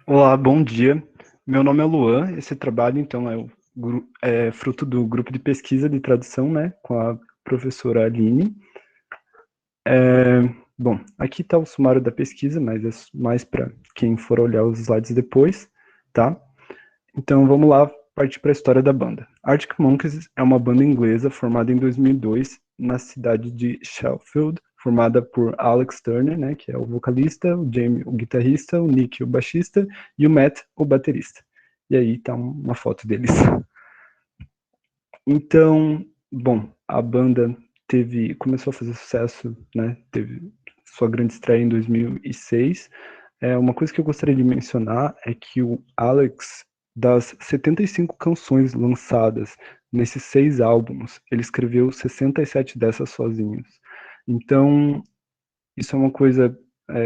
Olá, bom dia. Meu nome é Luan. Esse trabalho, então, é fruto do grupo de pesquisa de tradução, né, com a professora Aline. Bom, aqui está o sumário da pesquisa, mas é mais para quem for olhar os slides depois, tá? Então, vamos lá, partir para a história da banda. Arctic Monkeys é uma banda inglesa formada em 2002 na cidade de Sheffield, formada por Alex Turner, né, que é o vocalista, o Jamie, o guitarrista, o Nick, o baixista, e o Matt, o baterista. E aí tá uma foto deles. Então, bom, a banda começou a fazer sucesso, né, teve sua grande estreia em 2006. Uma coisa que eu gostaria de mencionar é que o Alex, das 75 canções lançadas nesses 6 álbuns, ele escreveu 67 dessas sozinhos. Então, isso é uma coisa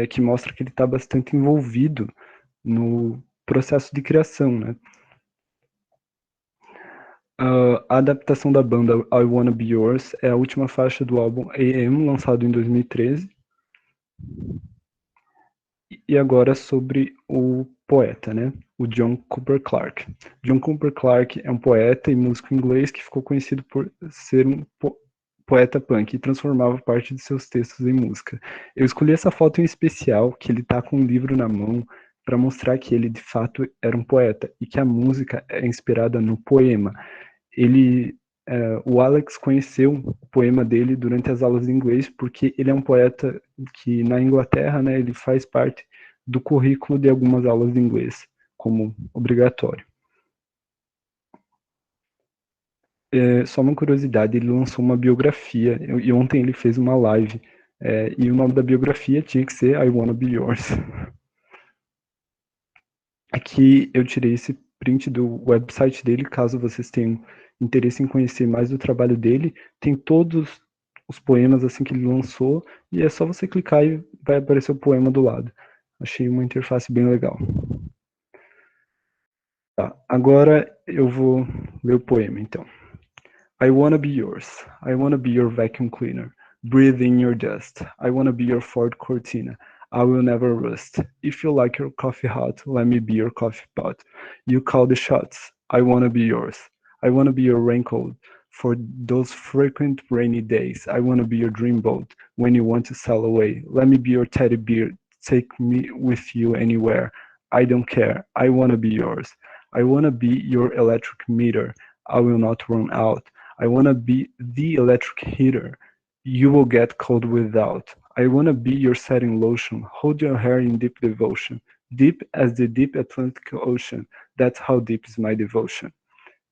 que mostra que ele está bastante envolvido no processo de criação, né? A adaptação da banda I Wanna Be Yours é a última faixa do álbum AM, lançado em 2013. E agora sobre o poeta, né? O John Cooper Clarke. John Cooper Clarke é um poeta e músico inglês que ficou conhecido por ser um poeta punk e transformava parte de seus textos em música. Eu escolhi essa foto em especial, que ele tá com um livro na mão, para mostrar que ele de fato era um poeta e que a música é inspirada no poema. O Alex conheceu o poema dele durante as aulas de inglês, porque ele é um poeta que na Inglaterra, né, ele faz parte do currículo de algumas aulas de inglês, como obrigatório. Só uma curiosidade, ele lançou uma biografia, e ontem ele fez uma live, e o nome da biografia tinha que ser I Wanna Be Yours. Aqui eu tirei esse print do website dele, caso vocês tenham interesse em conhecer mais do trabalho dele. Tem todos os poemas assim que ele lançou, e é só você clicar e vai aparecer o poema do lado. Achei uma interface bem legal. Tá, agora eu vou ler o poema, então. I wanna be yours. I wanna be your vacuum cleaner. Breathe in your dust. I wanna be your Ford Cortina. I will never rust. If you like your coffee hot, let me be your coffee pot. You call the shots. I wanna be yours. I wanna be your raincoat for those frequent rainy days. I wanna be your dream boat when you want to sail away. Let me be your teddy bear. Take me with you anywhere. I don't care. I wanna be yours. I wanna be your electric meter. I will not run out. I wanna be the electric heater. You will get cold without. I wanna be your setting lotion. Hold your hair in deep devotion. Deep as the deep Atlantic Ocean. That's how deep is my devotion.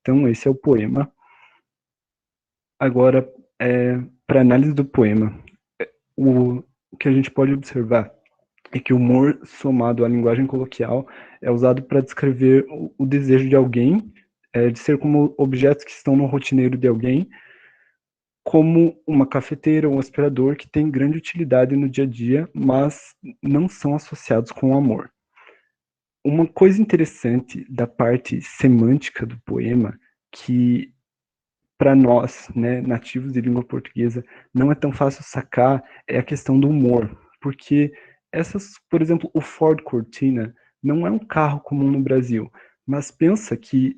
Então, esse é o poema. Agora, para análise do poema, o que a gente pode observar é que o humor somado à linguagem coloquial é usado para descrever o desejo de alguém de ser como objetos que estão no rotineiro de alguém, como uma cafeteira ou um aspirador que tem grande utilidade no dia a dia, mas não são associados com o amor. Uma coisa interessante da parte semântica do poema, que para nós, né, nativos de língua portuguesa, não é tão fácil sacar, é a questão do humor, porque por exemplo, o Ford Cortina não é um carro comum no Brasil, mas pensa que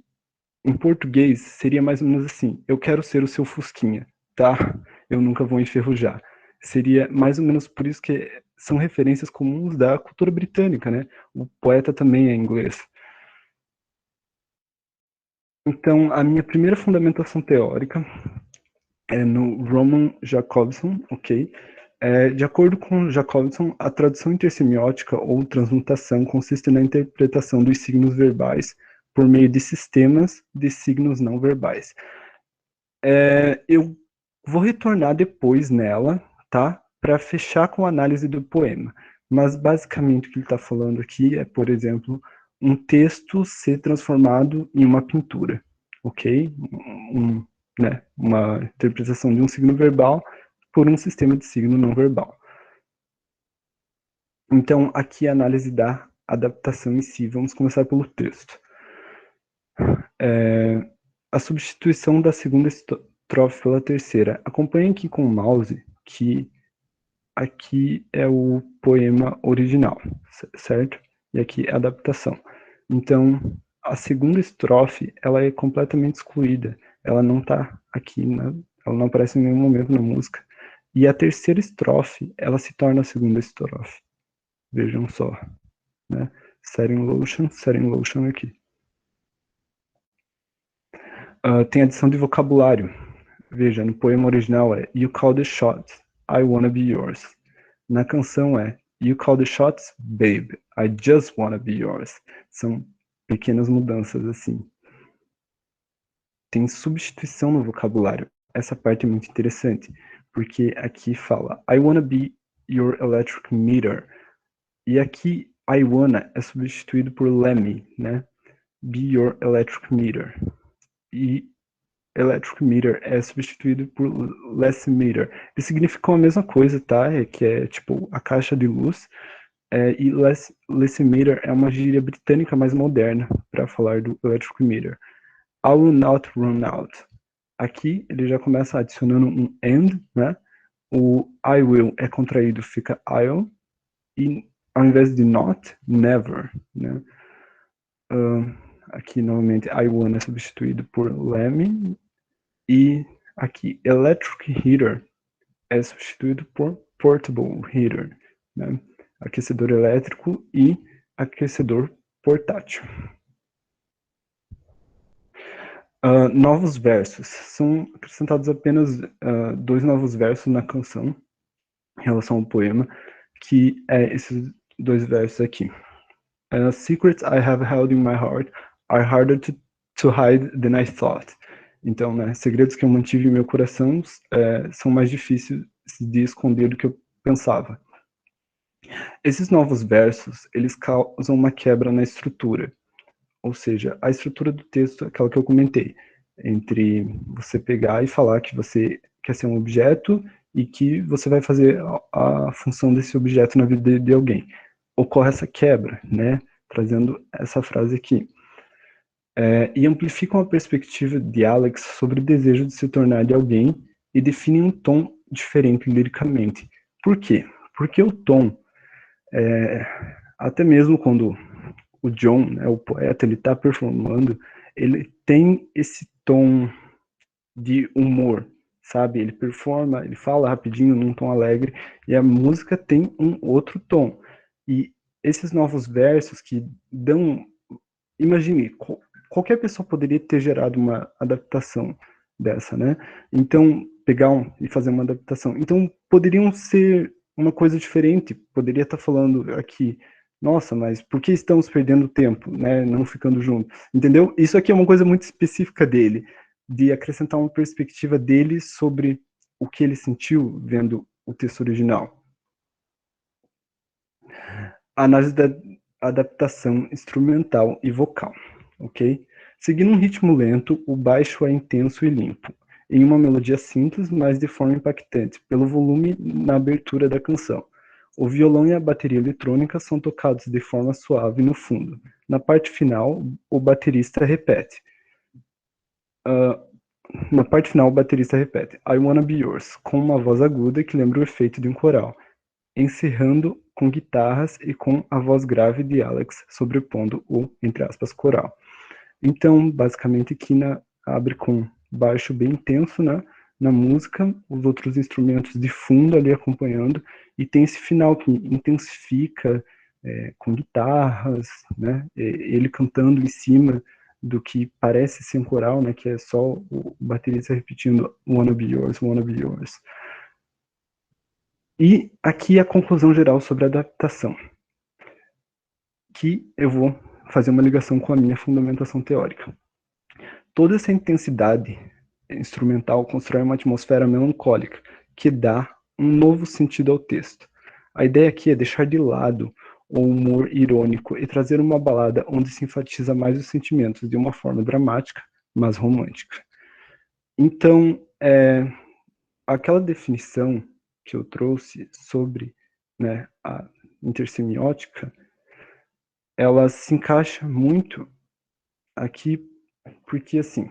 em português seria mais ou menos assim: eu quero ser o seu Fusquinha, tá? Eu nunca vou enferrujar. Seria mais ou menos por isso que são referências comuns da cultura britânica, né? O poeta também é inglês. Então, a minha primeira fundamentação teórica é no Roman Jacobson, ok? De acordo com Jacobson, a tradução intersemiótica ou transmutação consiste na interpretação dos signos verbais por meio de sistemas de signos não verbais. Eu vou retornar depois nela, tá? Para fechar com a análise do poema. Mas basicamente o que ele está falando aqui é, por exemplo, um texto ser transformado em uma pintura, ok? Né, uma interpretação de um signo verbal por um sistema de signo não verbal. Então, aqui a análise da adaptação em si. Vamos começar pelo texto. A substituição da segunda estrofe pela terceira. Acompanhe aqui com o mouse que aqui é o poema original, certo? e aqui adaptação. Então, a segunda estrofe, ela é completamente excluída. Ela não está aqui, ela não aparece em nenhum momento na música. E a terceira estrofe, ela se torna a segunda estrofe. Vejam só, né? Setting lotion aqui. Tem adição de vocabulário. Veja, no poema original é You call the shots, I wanna be yours. Na canção é You call the shots, babe, I just wanna be yours. São pequenas mudanças assim. Tem substituição no vocabulário. Essa parte é muito interessante, porque aqui fala I wanna be your electric meter. E aqui I wanna é substituído por let me, né? Be your electric meter. E electric meter é substituído por less meter. Eles significam a mesma coisa, tá? Que é tipo a caixa de luz. E less meter é uma gíria britânica mais moderna para falar do electric meter. I will not run out. Aqui ele já começa adicionando um and, né? O I will é contraído, fica I'll. E ao invés de not, never, né? Aqui novamente I wanna é substituído por let me. E aqui, electric heater é substituído por portable heater, né? Aquecedor elétrico e aquecedor portátil. Novos versos. São acrescentados apenas 2 novos versos na canção, em relação ao poema, que é esses 2 versos aqui. Secrets I have held in my heart are harder to hide than I thought. Então, né, segredos que eu mantive em meu coração são mais difíceis de esconder do que eu pensava. Esses novos versos, eles causam uma quebra na estrutura. Ou seja, a estrutura do texto é aquela que eu comentei, entre você pegar e falar que você quer ser um objeto e que você vai fazer a função desse objeto na vida de alguém. Ocorre essa quebra, né? Trazendo essa frase aqui. E amplificam a perspectiva de Alex sobre o desejo de se tornar de alguém e definem um tom diferente liricamente. Por quê? Porque o tom, até mesmo quando o John, né, o poeta, ele está performando, ele tem esse tom de humor, sabe? Ele performa, ele fala rapidinho num tom alegre e a música tem um outro tom. E esses novos versos que dão, imagine, qualquer pessoa poderia ter gerado uma adaptação dessa, né? Então, pegar e fazer uma adaptação. Então, poderiam ser uma coisa diferente. Poderia estar falando aqui, nossa, mas por que estamos perdendo tempo, né? Não ficando juntos, entendeu? Isso aqui é uma coisa muito específica dele, de acrescentar uma perspectiva dele sobre o que ele sentiu vendo o texto original. Análise da adaptação instrumental e vocal, ok? Seguindo um ritmo lento, o baixo é intenso e limpo, em uma melodia simples, mas de forma impactante, pelo volume na abertura da canção. O violão e a bateria eletrônica são tocados de forma suave no fundo. Na parte final, o baterista repete. Na parte final, o baterista repete I Wanna Be Yours, com uma voz aguda que lembra o efeito de um coral, encerrando com guitarras e com a voz grave de Alex sobrepondo o, entre aspas, coral. Então, basicamente, aqui abre com baixo bem intenso, né? Na música, os outros instrumentos de fundo ali acompanhando, e tem esse final que intensifica com guitarras, né? Ele cantando em cima do que parece ser um coral, né? Que é só o baterista repetindo Wanna Be Yours, Wanna Be Yours. E aqui a conclusão geral sobre a adaptação, que eu vou fazer uma ligação com a minha fundamentação teórica. Toda essa intensidade instrumental constrói uma atmosfera melancólica, que dá um novo sentido ao texto. A ideia aqui é deixar de lado o humor irônico e trazer uma balada onde se enfatiza mais os sentimentos de uma forma dramática, mas romântica. Então, aquela definição que eu trouxe sobre, né, a intersemiótica, ela se encaixa muito aqui, porque, assim,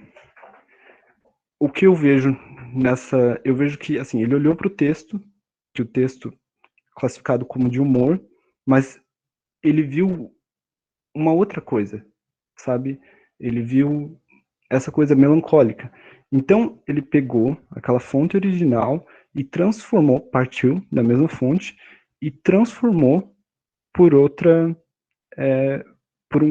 o que eu vejo eu vejo que, assim, ele olhou para o texto, que o texto classificado como de humor, mas ele viu uma outra coisa, sabe? Ele viu essa coisa melancólica. Então, ele pegou aquela fonte original e transformou, partiu da mesma fonte e transformou por outra, por,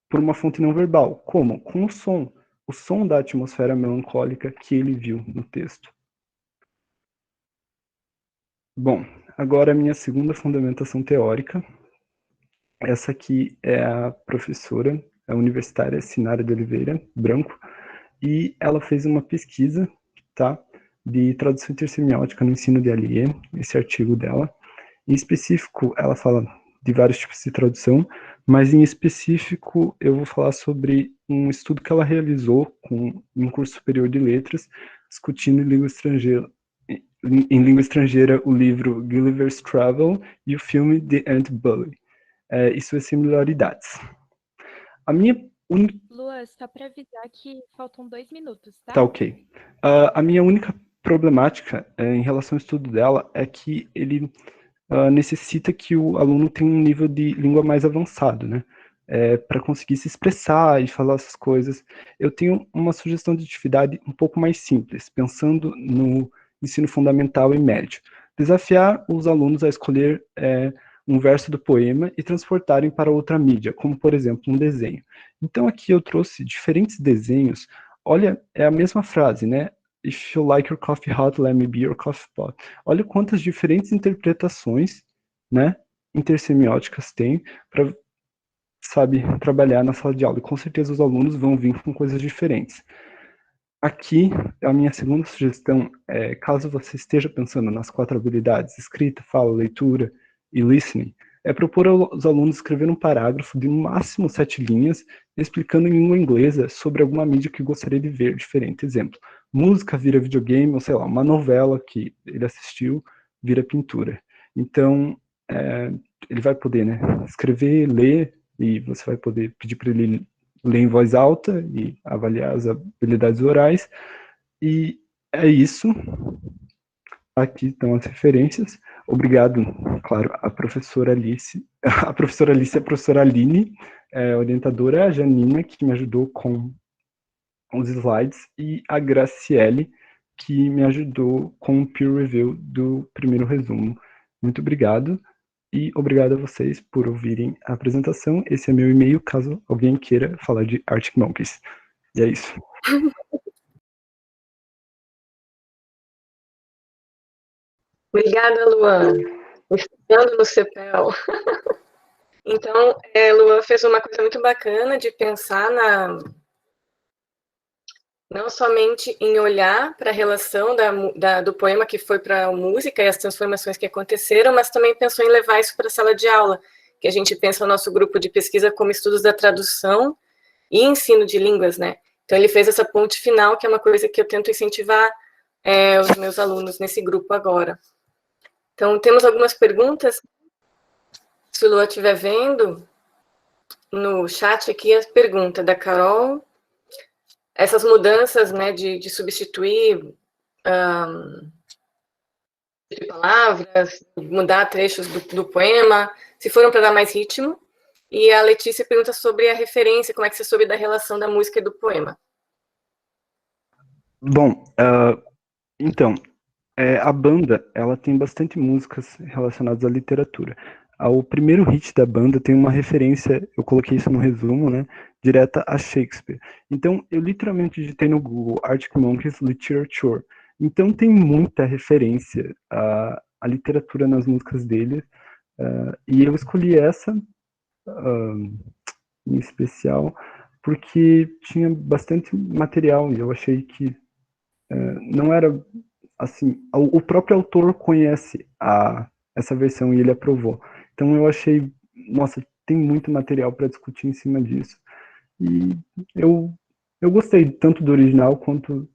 por uma fonte não verbal. Como? Com o som da atmosfera melancólica que ele viu no texto. Bom, agora a minha segunda fundamentação teórica. Essa aqui é a professora, a universitária Sinara de Oliveira Branco, e ela fez uma pesquisa, tá, de tradução intersemiótica no ensino de ALIE, esse artigo dela. Em específico, ela fala de vários tipos de tradução, mas em específico eu vou falar sobre um estudo que ela realizou com um curso superior de letras, discutindo em língua estrangeira o livro Gulliver's Travel e o filme The Ant Bully, e suas similaridades. A minha Lua, só para avisar que faltam 2 minutos, tá? Tá ok. A minha única problemática em relação ao estudo dela é que ele necessita que o aluno tenha um nível de língua mais avançado, né? Para conseguir se expressar e falar essas coisas. Eu tenho uma sugestão de atividade um pouco mais simples, pensando no ensino fundamental e médio. Desafiar os alunos a escolher um verso do poema e transportarem para outra mídia, como, por exemplo, um desenho. Então, aqui eu trouxe diferentes desenhos. Olha, é a mesma frase, né? If you like your coffee hot, let me be your coffee pot. Olha quantas diferentes interpretações, né, intersemióticas tem para, sabe, trabalhar na sala de aula. E com certeza os alunos vão vir com coisas diferentes. Aqui, a minha segunda sugestão é, caso você esteja pensando nas 4 habilidades, escrita, fala, leitura e listening, é propor aos alunos escrever um parágrafo de no máximo 7 linhas, explicando em língua inglesa sobre alguma mídia que gostaria de ver diferente. Exemplo, música vira videogame, ou sei lá, uma novela que ele assistiu vira pintura. Então, ele vai poder, né, escrever, ler, e você vai poder pedir para ele ler em voz alta e avaliar as habilidades orais. E é isso. Aqui estão as referências. Obrigado, claro, a professora Alice, a professora Alice e a professora Aline, orientadora, a Janina, que me ajudou com os slides, e a Graciele, que me ajudou com o peer review do primeiro resumo. Muito obrigado. E obrigado a vocês por ouvirem a apresentação. Esse é meu e-mail, caso alguém queira falar de Arctic Monkeys. E é isso. Obrigada, Luan. Estudando no CEPEL. Então, Luan fez uma coisa muito bacana de pensar não somente em olhar para a relação do poema que foi para a música e as transformações que aconteceram, mas também pensou em levar isso para a sala de aula, que a gente pensa o nosso grupo de pesquisa como estudos da tradução e ensino de línguas, né? Então, ele fez essa ponte final, que é uma coisa que eu tento incentivar os meus alunos nesse grupo agora. Então, temos algumas perguntas. Se o Lua estiver vendo, no chat aqui a pergunta da Carol. Essas mudanças, né, de substituir de palavras, mudar trechos do poema, se foram para dar mais ritmo. E a Letícia pergunta sobre a referência, como é que você soube da relação da música e do poema. Bom, então, a banda, ela tem bastante músicas relacionadas à literatura. O primeiro hit da banda tem uma referência, eu coloquei isso no resumo, né, direta a Shakespeare. Então, eu literalmente digitei no Google Arctic Monkeys Literature. Então, tem muita referência à literatura nas músicas dele. E eu escolhi essa, em especial, porque tinha bastante material e eu achei que não era assim, o próprio autor conhece essa versão e ele aprovou. Então eu achei, nossa, tem muito material para discutir em cima disso. E eu gostei tanto do original quanto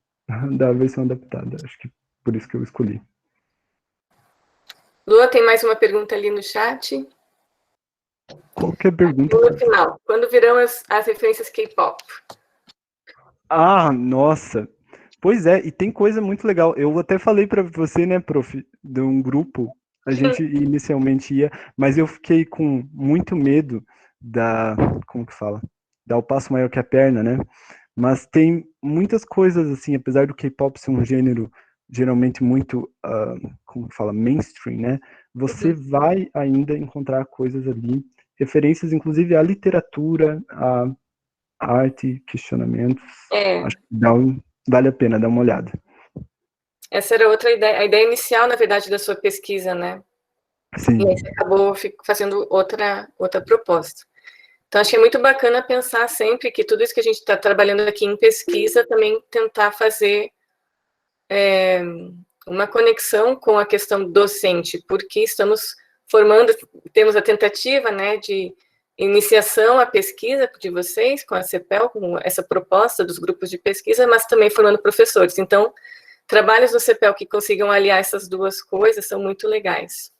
da versão adaptada. Acho que por isso que eu escolhi. Lua, tem mais uma pergunta ali no chat. Qualquer pergunta. No final, quando virão as referências K-pop? Nossa. Pois é, e tem coisa muito legal. Eu até falei para você, né, prof, de um grupo, a gente inicialmente ia, mas eu fiquei com muito medo como que fala? Dar o passo maior que a perna, né? Mas tem muitas coisas, assim, apesar do K-pop ser um gênero geralmente muito, como que fala, mainstream, né? Você vai ainda encontrar coisas ali, referências, inclusive, à literatura, à arte, questionamentos. Acho que vale a pena dar uma olhada. Essa era outra ideia, a ideia inicial, na verdade, da sua pesquisa, né? Sim. E aí você acabou fazendo outra proposta. Então, achei muito bacana pensar sempre que tudo isso que a gente está trabalhando aqui em pesquisa, também tentar fazer uma conexão com a questão docente, porque estamos temos a tentativa, né, de iniciação à pesquisa de vocês, com a CEPEL, com essa proposta dos grupos de pesquisa, mas também formando professores. Então, trabalhos do CEPEL que consigam aliar essas duas coisas são muito legais.